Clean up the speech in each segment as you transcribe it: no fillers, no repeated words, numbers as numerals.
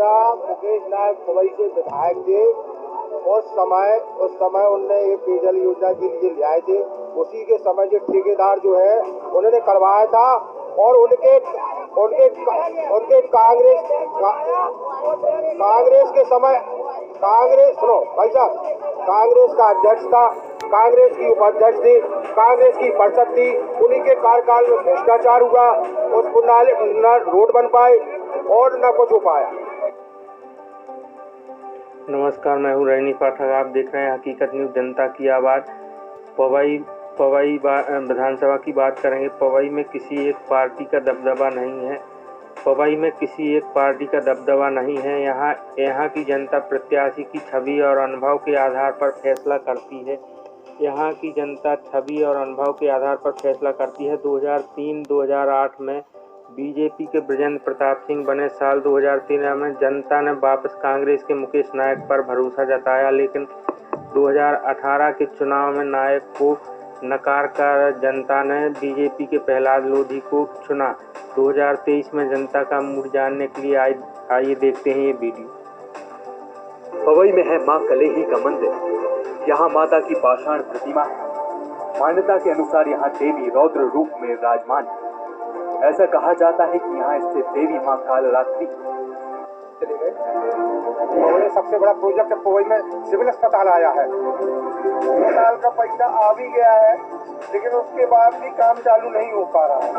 राजा मुकेश नायक पवई से विधायक थे। उस समय उनने ये पेयजल योजना के लिए ले आए थे। उसी के समय जो ठेकेदार जो है उन्होंने करवाया था और उनके कांग्रेस के समय सुनो भाई साहब, कांग्रेस का अध्यक्ष था, कांग्रेस की उपाध्यक्ष थी, कांग्रेस की परिषद थी। उन्हीं के कार्यकाल में भ्रष्टाचार हुआ, उसको न रोड बन पाए और न कुछ हो पाया। नमस्कार, मैं हूँ रजनी पाठक। आप देख रहे हैं हकीकत न्यूज़ जनता की आवाज़। पवई विधानसभा की बात करेंगे। पवई में किसी एक पार्टी का दबदबा नहीं है। पवई में किसी एक पार्टी का दबदबा नहीं है। यहाँ की जनता प्रत्याशी की छवि और अनुभव के आधार पर फैसला करती है। यहाँ की जनता छवि और अनुभव के आधार पर फैसला करती है। 2003-2008 में बीजेपी के बृजेंद्र प्रताप सिंह बने। साल 2013 में जनता ने वापस कांग्रेस के मुकेश नायक पर भरोसा जताया, लेकिन 2018 के चुनाव में नायक को नकार कर जनता ने बीजेपी के प्रहलाद लोधी को चुना। 2023 में जनता का मूड जानने के लिए आइए देखते हैं ये वीडियो। पवई में है मां कलेही का मंदिर। यहाँ माता की पाषाण प्रतिमा है। मान्यता के अनुसार यहाँ देवी रौद्र रूप में विराजमान है। ऐसा कहा जाता है कि यहाँ स्थित देवी मां कालरात्रि। सबसे बड़ा प्रोजेक्ट पवई में सिविल अस्पताल आया है। 2 साल का पैसा आ भी गया है, लेकिन उसके बाद भी काम चालू नहीं हो पा रहा है।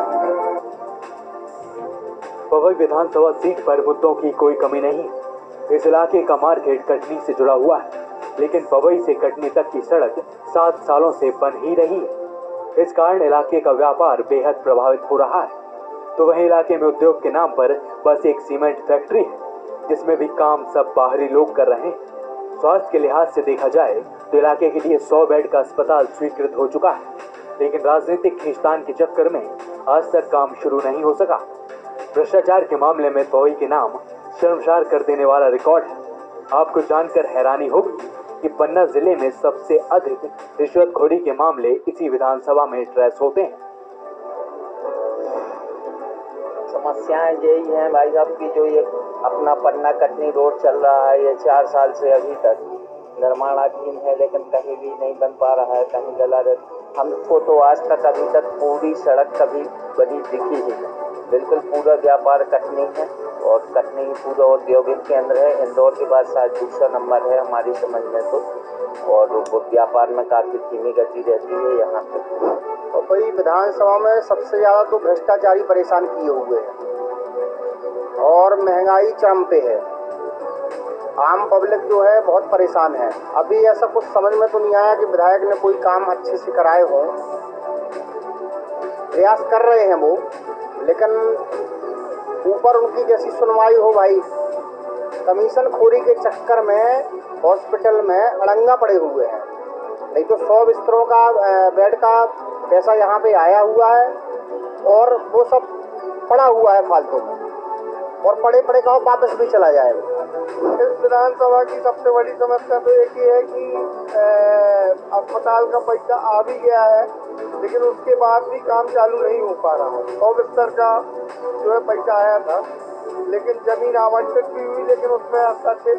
पवई विधानसभा सीट पर मुद्दों की कोई कमी नहीं। इस इलाके का मार्केट कटनी से जुड़ा हुआ है, लेकिन पवई से कटनी तक की सड़क 7 सालों से बन ही रही है। इस कारण इलाके का व्यापार बेहद प्रभावित हो रहा है। तो वहीं इलाके में उद्योग के नाम पर बस एक सीमेंट फैक्ट्री है, जिसमें भी काम सब बाहरी लोग कर रहे हैं। स्वास्थ्य के लिहाज से देखा जाए तो इलाके के लिए 100 बेड का अस्पताल स्वीकृत हो चुका है, लेकिन राजनीतिक खींचतान के चक्कर में आज तक काम शुरू नहीं हो सका। भ्रष्टाचार के मामले में पवई के नाम शर्मसार कर देने वाला रिकॉर्ड है। आपको जानकर हैरानी होगी कि पन्ना जिले में सबसे अधिक रिश्वतखोरी के मामले इसी विधानसभा में ट्रेस होते हैं। समस्याएं यही हैं भाई साहब की, जो ये अपना पन्ना कटनी रोड चल रहा है, ये 4 साल से अभी तक निर्माणाधीन है, लेकिन कहीं भी नहीं बन पा रहा है, कहीं गला रहता। हमको तो आज तक अभी तक पूरी सड़क कभी बनी दिखी ही नहीं। बिल्कुल पूरा व्यापार कटनी है और कटनी पूरा औद्योगिक केंद्र है। इंदौर के बाद शायद दूसरा नंबर है हमारी समझ में तो, और वो व्यापार में काफ़ी धीमी गति रहती है यहाँ पे। और भाई विधानसभा में सबसे ज़्यादा तो भ्रष्टाचारी परेशान किए हुए हैं और महंगाई चरम पे है। आम पब्लिक जो है बहुत परेशान है। अभी ऐसा कुछ समझ में तो नहीं आया कि विधायक ने कोई काम अच्छे से कराए हों। प्रयास कर रहे हैं वो, लेकिन ऊपर उनकी जैसी सुनवाई हो भाई। कमीशन खोरी के चक्कर में हॉस्पिटल में अड़ंगा पड़े हुए हैं। नहीं तो 100 बिस्तरों का बेड का पैसा यहाँ पे आया हुआ है और वो सब पड़ा हुआ है फालतू में, और पड़े पड़े कहो वापस भी चला जाएगा। इस विधानसभा की सबसे बड़ी समस्या तो एक ही है कि अस्पताल का पैसा आ भी गया है, लेकिन उसके बाद भी काम चालू नहीं हो पा रहा है। 100 बिस्तर का जो है पैसा आया था, लेकिन जमीन आवंटित भी हुई, लेकिन उसमें हस्ताक्षेप